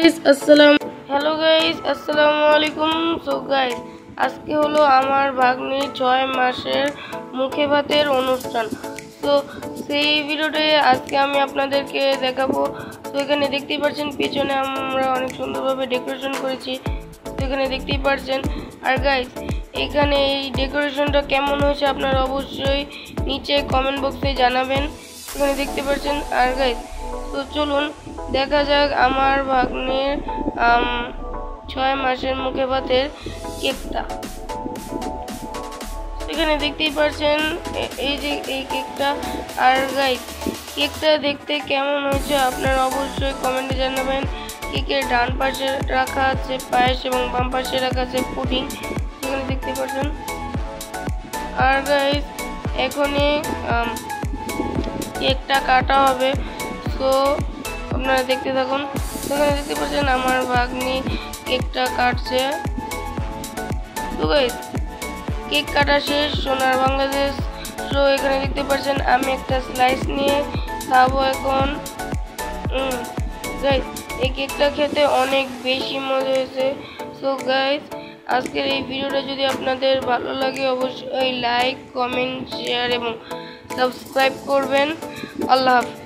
আসসালামু আলাইকুম। So guys, আজকে হলো আমার ভাগ্নির 6 মাসের মুখে ভাতের অনুষ্ঠান। তো সেই ভিডিওতে আজকে আমি আপনাদেরকে দেখাবো। তো এখানে দেখতেই পাচ্ছেন পিছনে আমরা অনেক সুন্দরভাবে ডেকোরেশন করেছি। তো এখানে দেখতেই পাচ্ছেন। আর গাইস, এখানে এই ডেকোরেশনটা কেমন হয়েছে আপনারা অবশ্যই নিচে কমেন্ট বক্সে জানাবেন। এখানে দেখতে পাচ্ছেন। আর গাইস, তো চলুন দেখা যাক আমার ভাগ্নের 6 মাসের মুখে ভাতের কেকটা। এখানে দেখতেই পাচ্ছেন এই যে এই কেকটা। আর গাইস, কেকটা দেখতে কেমন হয়েছে আপনারা অবশ্যই কমেন্টে জানাবেন। কেকের ডান পাশে রাখা আছে পায়েস এবং বাম পাশে রাখা আছে পুডিং। এখানে দেখতে পাচ্ছেন। আর গাইস, এখনই কেকটা কাটা হবে। তো আপনারা দেখতে থাকুন। এখানে দেখতে পাচ্ছেন আমার ভাগ্নি কেকটা কাটছে। তো গাইস, কেক কাটা শেষ সোনার বাংলাদেশ। তো এখানে দেখতে পাচ্ছেন আমি একটা স্লাইস নিয়ে খাবো এখন। গাইস, এই কেকটা খেতে অনেক বেশি মজা হয়েছে। সো গাইস, আজকের এই ভিডিওটা যদি আপনাদের ভালো লাগে অবশ্যই লাইক, কমেন্ট, শেয়ার এবং সাবস্ক্রাইব করবেন। আল্লাহ হাফেজ।